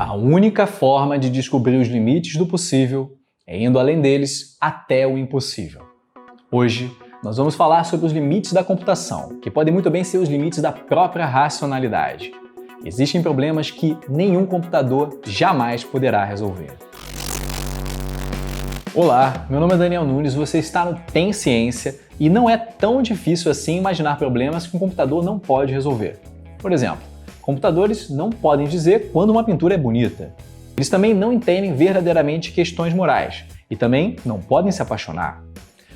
A única forma de descobrir os limites do possível é indo além deles até o impossível. Hoje, nós vamos falar sobre os limites da computação, que podem muito bem ser os limites da própria racionalidade. Existem problemas que nenhum computador jamais poderá resolver. Olá, meu nome é Daniel Nunes, você está no Tem Ciência e não é tão difícil assim imaginar problemas que um computador não pode resolver. Por exemplo, computadores não podem dizer quando uma pintura é bonita. Eles também não entendem verdadeiramente questões morais e também não podem se apaixonar.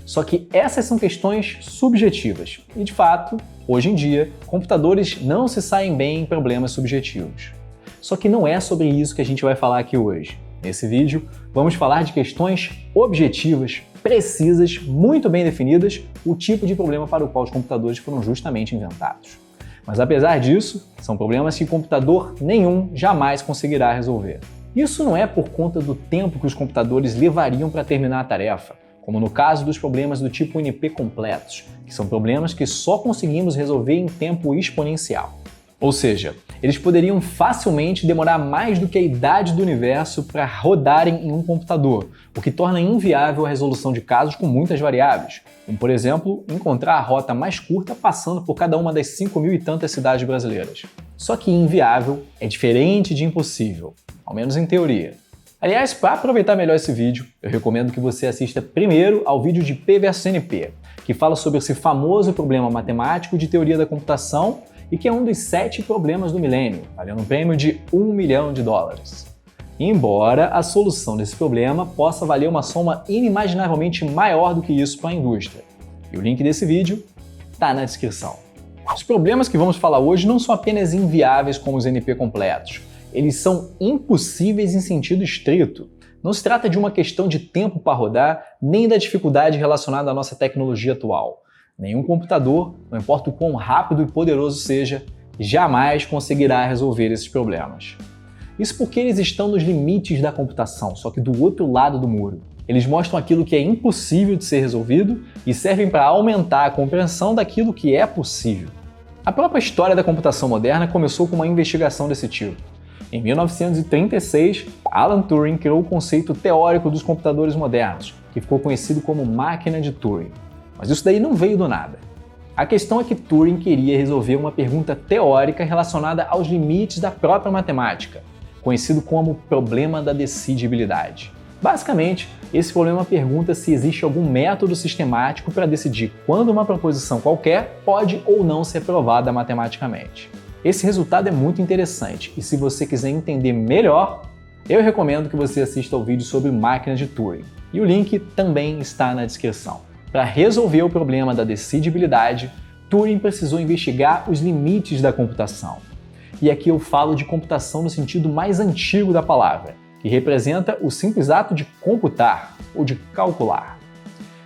Só que essas são questões subjetivas e, de fato, hoje em dia, computadores não se saem bem em problemas subjetivos. Só que não é sobre isso que a gente vai falar aqui hoje. Nesse vídeo, vamos falar de questões objetivas, precisas, muito bem definidas, o tipo de problema para o qual os computadores foram justamente inventados. Mas apesar disso, são problemas que computador nenhum jamais conseguirá resolver. Isso não é por conta do tempo que os computadores levariam para terminar a tarefa, como no caso dos problemas do tipo NP completos, que são problemas que só conseguimos resolver em tempo exponencial. Ou seja, eles poderiam facilmente demorar mais do que a idade do universo para rodarem em um computador, o que torna inviável a resolução de casos com muitas variáveis, como, por exemplo, encontrar a rota mais curta passando por cada uma das 5.000 e tantas cidades brasileiras. Só que inviável é diferente de impossível, ao menos em teoria. Aliás, para aproveitar melhor esse vídeo, eu recomendo que você assista primeiro ao vídeo de P versus NP, que fala sobre esse famoso problema matemático de teoria da computação e que é um dos 7 problemas do milênio, valendo um prêmio de $1 milhão. Embora a solução desse problema possa valer uma soma inimaginavelmente maior do que isso para a indústria. E o link desse vídeo está na descrição. Os problemas que vamos falar hoje não são apenas inviáveis como os NP completos. Eles são impossíveis em sentido estrito. Não se trata de uma questão de tempo para rodar, nem da dificuldade relacionada à nossa tecnologia atual. Nenhum computador, não importa o quão rápido e poderoso seja, jamais conseguirá resolver esses problemas. Isso porque eles estão nos limites da computação, só que do outro lado do muro. Eles mostram aquilo que é impossível de ser resolvido e servem para aumentar a compreensão daquilo que é possível. A própria história da computação moderna começou com uma investigação desse tipo. Em 1936, Alan Turing criou o conceito teórico dos computadores modernos, que ficou conhecido como máquina de Turing. Mas isso daí não veio do nada. A questão é que Turing queria resolver uma pergunta teórica relacionada aos limites da própria matemática, conhecido como problema da decidibilidade. Basicamente, esse problema pergunta se existe algum método sistemático para decidir quando uma proposição qualquer pode ou não ser provada matematicamente. Esse resultado é muito interessante e se você quiser entender melhor, eu recomendo que você assista ao vídeo sobre máquina de Turing. E o link também está na descrição. Para resolver o problema da decidibilidade, Turing precisou investigar os limites da computação. E aqui eu falo de computação no sentido mais antigo da palavra, que representa o simples ato de computar ou de calcular.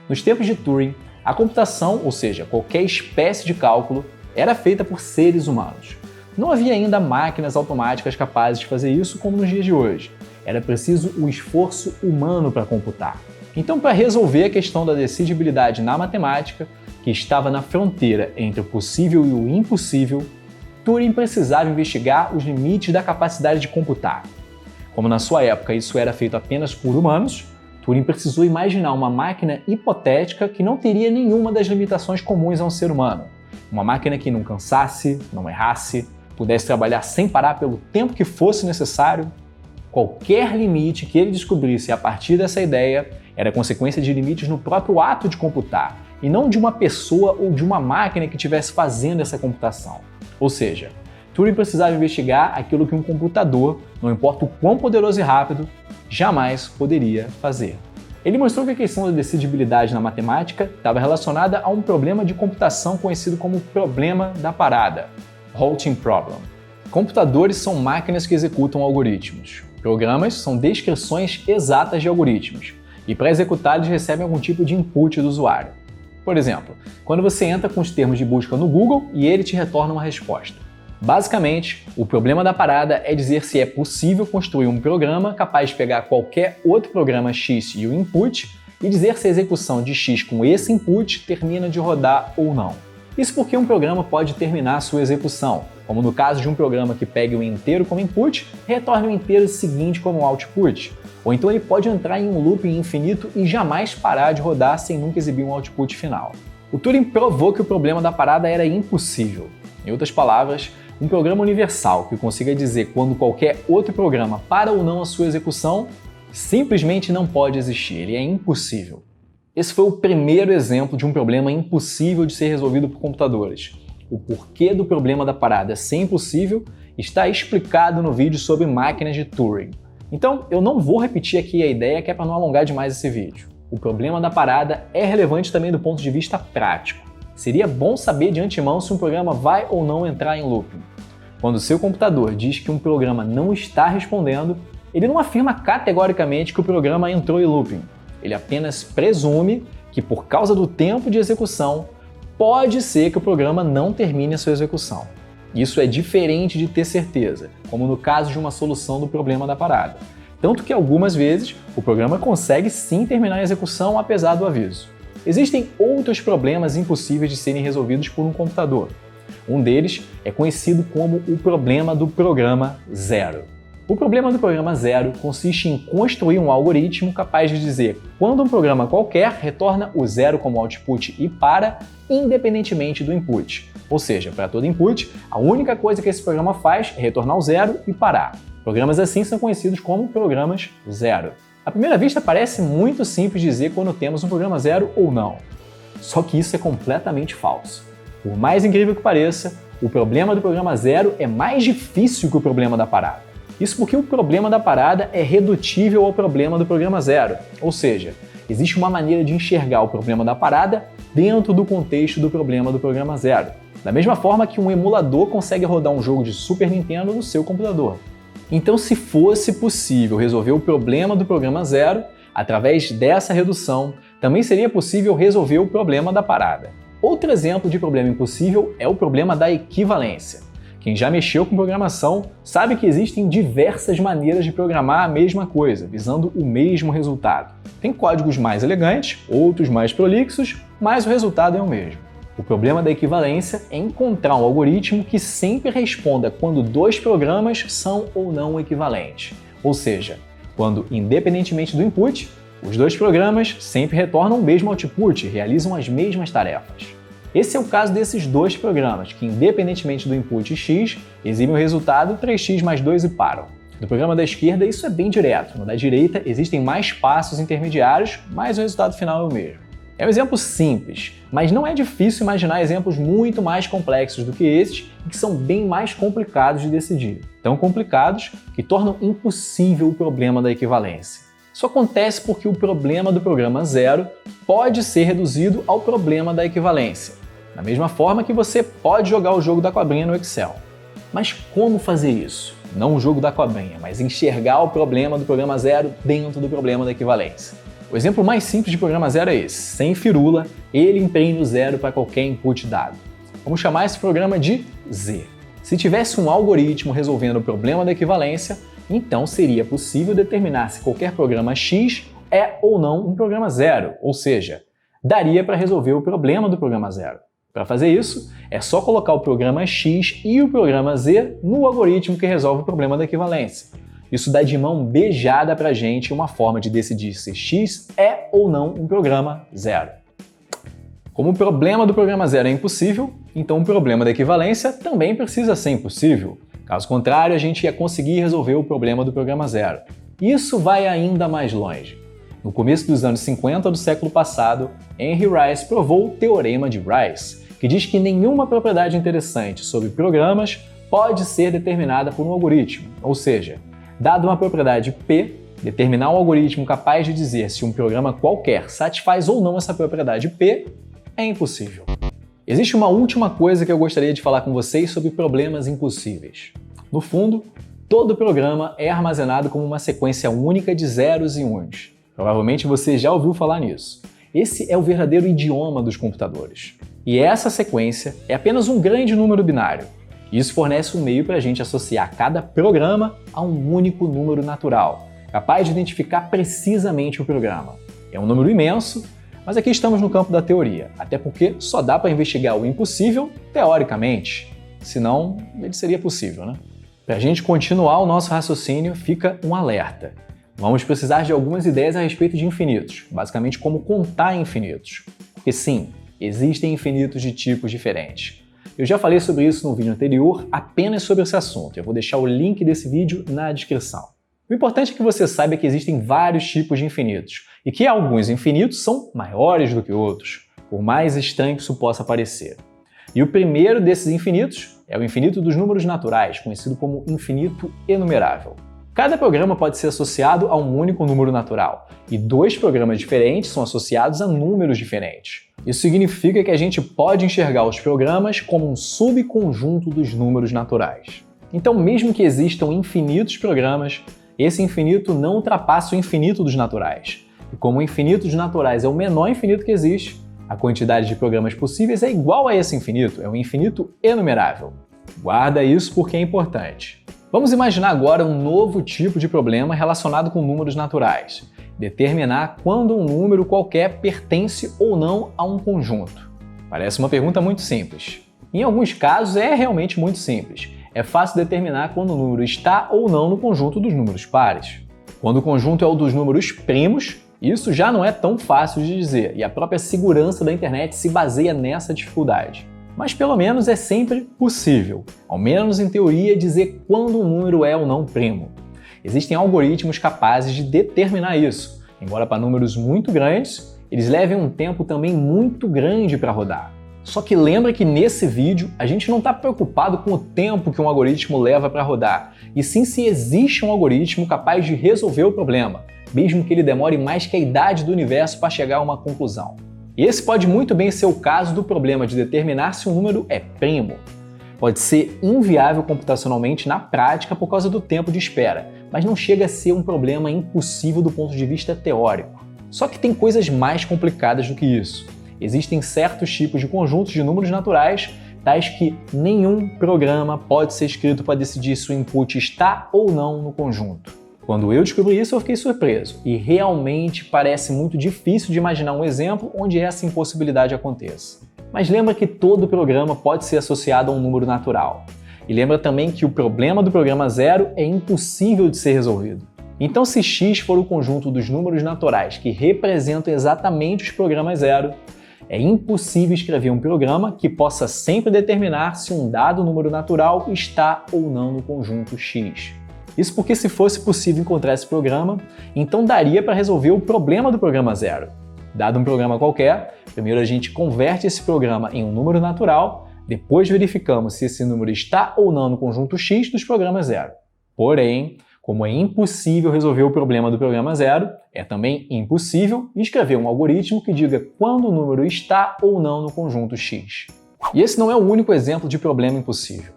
Nos tempos de Turing, a computação, ou seja, qualquer espécie de cálculo, era feita por seres humanos. Não havia ainda máquinas automáticas capazes de fazer isso como nos dias de hoje. Era preciso o esforço humano para computar. Então, para resolver a questão da decidibilidade na matemática, que estava na fronteira entre o possível e o impossível, Turing precisava investigar os limites da capacidade de computar. Como na sua época isso era feito apenas por humanos, Turing precisou imaginar uma máquina hipotética que não teria nenhuma das limitações comuns a um ser humano. Uma máquina que não cansasse, não errasse, pudesse trabalhar sem parar pelo tempo que fosse necessário. Qualquer limite que ele descobrisse a partir dessa ideia era consequência de limites no próprio ato de computar, e não de uma pessoa ou de uma máquina que estivesse fazendo essa computação. Ou seja, Turing precisava investigar aquilo que um computador, não importa o quão poderoso e rápido, jamais poderia fazer. Ele mostrou que a questão da decidibilidade na matemática estava relacionada a um problema de computação conhecido como problema da parada, halting problem. Computadores são máquinas que executam algoritmos. Programas são descrições exatas de algoritmos, e para executar eles recebem algum tipo de input do usuário. Por exemplo, quando você entra com os termos de busca no Google e ele te retorna uma resposta. Basicamente, o problema da parada é dizer se é possível construir um programa capaz de pegar qualquer outro programa X e o input e dizer se a execução de X com esse input termina de rodar ou não. Isso porque um programa pode terminar sua execução, como no caso de um programa que pegue o inteiro como input e retorne o inteiro seguinte como output. Ou então ele pode entrar em um looping infinito e jamais parar de rodar sem nunca exibir um output final. O Turing provou que o problema da parada era impossível. Em outras palavras, um programa universal que consiga dizer quando qualquer outro programa para ou não a sua execução simplesmente não pode existir, ele é impossível. Esse foi o primeiro exemplo de um problema impossível de ser resolvido por computadores. O porquê do problema da parada ser impossível está explicado no vídeo sobre máquinas de Turing. Então, eu não vou repetir aqui a ideia que é para não alongar demais esse vídeo. O problema da parada é relevante também do ponto de vista prático. Seria bom saber de antemão se um programa vai ou não entrar em looping. Quando o seu computador diz que um programa não está respondendo, ele não afirma categoricamente que o programa entrou em looping. Ele apenas presume que, por causa do tempo de execução, pode ser que o programa não termine a sua execução. Isso é diferente de ter certeza, como no caso de uma solução do problema da parada. Tanto que algumas vezes o programa consegue sim terminar a execução apesar do aviso. Existem outros problemas impossíveis de serem resolvidos por um computador. Um deles é conhecido como o problema do programa zero. O problema do programa zero consiste em construir um algoritmo capaz de dizer quando um programa qualquer retorna o zero como output e para, independentemente do input. Ou seja, para todo input, a única coisa que esse programa faz é retornar o zero e parar. Programas assim são conhecidos como programas zero. À primeira vista parece muito simples dizer quando temos um programa zero ou não. Só que isso é completamente falso. Por mais incrível que pareça, o problema do programa zero é mais difícil que o problema da parada. Isso porque o problema da parada é redutível ao problema do programa zero, ou seja, existe uma maneira de enxergar o problema da parada dentro do contexto do problema do programa zero, da mesma forma que um emulador consegue rodar um jogo de Super Nintendo no seu computador. Então, se fosse possível resolver o problema do programa zero, através dessa redução, também seria possível resolver o problema da parada. Outro exemplo de problema impossível é o problema da equivalência. Quem já mexeu com programação sabe que existem diversas maneiras de programar a mesma coisa, visando o mesmo resultado. Tem códigos mais elegantes, outros mais prolixos, mas o resultado é o mesmo. O problema da equivalência é encontrar um algoritmo que sempre responda quando dois programas são ou não equivalentes. Ou seja, quando, independentemente do input, os dois programas sempre retornam o mesmo output e realizam as mesmas tarefas. Esse é o caso desses dois programas, que independentemente do input x, exibem o resultado 3x mais 2 e param. No programa da esquerda isso é bem direto, no da direita existem mais passos intermediários, mas o resultado final é o mesmo. É um exemplo simples, mas não é difícil imaginar exemplos muito mais complexos do que esses e que são bem mais complicados de decidir. Tão complicados que tornam impossível o problema da equivalência. Isso acontece porque o problema do programa zero pode ser reduzido ao problema da equivalência, da mesma forma que você pode jogar o jogo da cobrinha no Excel. Mas como fazer isso? Não o jogo da cobrinha, mas enxergar o problema do programa zero dentro do problema da equivalência. O exemplo mais simples de programa zero é esse. Sem firula, ele empreende o zero para qualquer input dado. Vamos chamar esse programa de Z. Se tivesse um algoritmo resolvendo o problema da equivalência, então seria possível determinar se qualquer programa X é ou não um programa zero, ou seja, daria para resolver o problema do programa zero. Para fazer isso, é só colocar o programa X e o programa Z no algoritmo que resolve o problema da equivalência. Isso dá de mão beijada para a gente uma forma de decidir se X é ou não um programa zero. Como o problema do programa zero é impossível, então o problema da equivalência também precisa ser impossível. Caso contrário, a gente ia conseguir resolver o problema do programa zero. Isso vai ainda mais longe. No começo dos anos 50 do século passado, Henry Rice provou o Teorema de Rice, que diz que nenhuma propriedade interessante sobre programas pode ser determinada por um algoritmo, ou seja, dada uma propriedade P, determinar um algoritmo capaz de dizer se um programa qualquer satisfaz ou não essa propriedade P é impossível. Existe uma última coisa que eu gostaria de falar com vocês sobre problemas impossíveis. No fundo, todo programa é armazenado como uma sequência única de zeros e uns. Provavelmente você já ouviu falar nisso. Esse é o verdadeiro idioma dos computadores. E essa sequência é apenas um grande número binário. Isso fornece um meio para a gente associar cada programa a um único número natural, capaz de identificar precisamente o programa. É um número imenso, Mas aqui estamos no campo da teoria, até porque só dá para investigar o impossível teoricamente, senão ele seria possível, né? Para a gente continuar o nosso raciocínio, fica um alerta. Vamos precisar de algumas ideias a respeito de infinitos, basicamente como contar infinitos. Porque sim, existem infinitos de tipos diferentes. Eu já falei sobre isso no vídeo anterior, apenas sobre esse assunto. Eu vou deixar o link desse vídeo na descrição. O importante é que você saiba que existem vários tipos de infinitos e que alguns infinitos são maiores do que outros, por mais estranho que isso possa parecer. E o primeiro desses infinitos é o infinito dos números naturais, conhecido como infinito enumerável. Cada programa pode ser associado a um único número natural, e dois programas diferentes são associados a números diferentes. Isso significa que a gente pode enxergar os programas como um subconjunto dos números naturais. Então, mesmo que existam infinitos programas, esse infinito não ultrapassa o infinito dos naturais. E como o infinito dos naturais é o menor infinito que existe, a quantidade de programas possíveis é igual a esse infinito, é um infinito enumerável. Guarda isso porque é importante. Vamos imaginar agora um novo tipo de problema relacionado com números naturais. Determinar quando um número qualquer pertence ou não a um conjunto. Parece uma pergunta muito simples. Em alguns casos é realmente muito simples. É fácil determinar quando o número está ou não no conjunto dos números pares. Quando o conjunto é o dos números primos, isso já não é tão fácil de dizer, e a própria segurança da internet se baseia nessa dificuldade. Mas pelo menos é sempre possível, ao menos em teoria, dizer quando um número é ou não primo. Existem algoritmos capazes de determinar isso, embora para números muito grandes, eles levem um tempo também muito grande para rodar. Só que lembra que nesse vídeo a gente não está preocupado com o tempo que um algoritmo leva para rodar, e sim se existe um algoritmo capaz de resolver o problema, mesmo que ele demore mais que a idade do universo para chegar a uma conclusão. E esse pode muito bem ser o caso do problema de determinar se um número é primo. Pode ser inviável computacionalmente na prática por causa do tempo de espera, mas não chega a ser um problema impossível do ponto de vista teórico. Só que tem coisas mais complicadas do que isso. Existem certos tipos de conjuntos de números naturais, tais que nenhum programa pode ser escrito para decidir se o input está ou não no conjunto. Quando eu descobri isso, eu fiquei surpreso, e realmente parece muito difícil de imaginar um exemplo onde essa impossibilidade aconteça. Mas lembra que todo programa pode ser associado a um número natural. E lembra também que o problema do programa zero é impossível de ser resolvido. Então, se x for o conjunto dos números naturais que representam exatamente os programas zero, é impossível escrever um programa que possa sempre determinar se um dado número natural está ou não no conjunto x. Isso porque se fosse possível encontrar esse programa, então daria para resolver o problema do programa zero. Dado um programa qualquer, primeiro a gente converte esse programa em um número natural, depois verificamos se esse número está ou não no conjunto x dos programas zero. Porém, como é impossível resolver o problema do programa zero, é também impossível escrever um algoritmo que diga quando o número está ou não no conjunto x. E esse não é o único exemplo de problema impossível.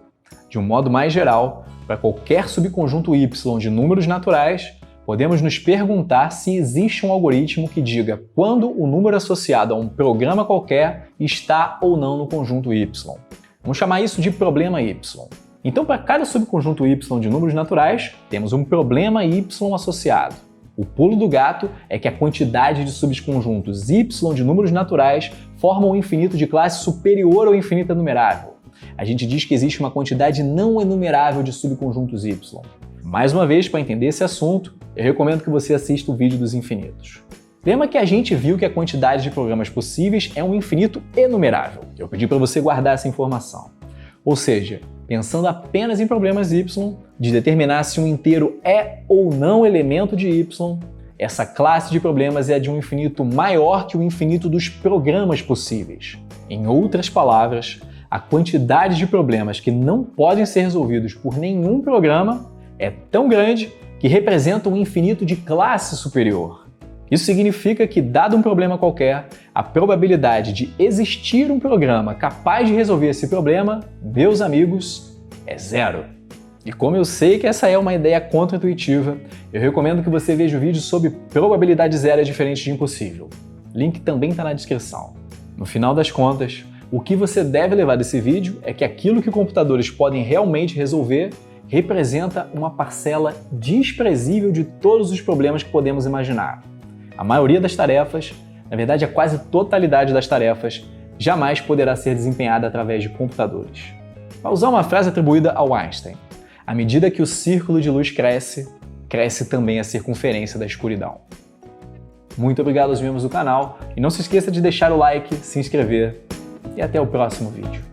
De um modo mais geral, para qualquer subconjunto y de números naturais, podemos nos perguntar se existe um algoritmo que diga quando o número associado a um programa qualquer está ou não no conjunto y. Vamos chamar isso de problema y. Então, para cada subconjunto y de números naturais, temos um problema y associado. O pulo do gato é que a quantidade de subconjuntos y de números naturais forma um infinito de classe superior ao infinito enumerável. A gente diz que existe uma quantidade não enumerável de subconjuntos y. Mais uma vez, para entender esse assunto, eu recomendo que você assista o vídeo dos infinitos. Lembra que a gente viu que a quantidade de programas possíveis é um infinito enumerável. Eu pedi para você guardar essa informação. Ou seja, pensando apenas em problemas y, de determinar se um inteiro é ou não elemento de y, essa classe de problemas é de um infinito maior que o infinito dos programas possíveis. Em outras palavras, a quantidade de problemas que não podem ser resolvidos por nenhum programa é tão grande que representa um infinito de classe superior. Isso significa que, dado um problema qualquer, a probabilidade de existir um programa capaz de resolver esse problema, meus amigos, é zero. E como eu sei que essa é uma ideia contra-intuitiva, eu recomendo que você veja o vídeo sobre probabilidade zero é diferente de impossível. Link também está na descrição. No final das contas, o que você deve levar desse vídeo é que aquilo que computadores podem realmente resolver representa uma parcela desprezível de todos os problemas que podemos imaginar. A maioria das tarefas Na verdade, a quase totalidade das tarefas jamais poderá ser desempenhada através de computadores. Para usar uma frase atribuída ao Einstein, à medida que o círculo de luz cresce, cresce também a circunferência da escuridão. Muito obrigado aos membros do canal e não se esqueça de deixar o like, se inscrever e até o próximo vídeo.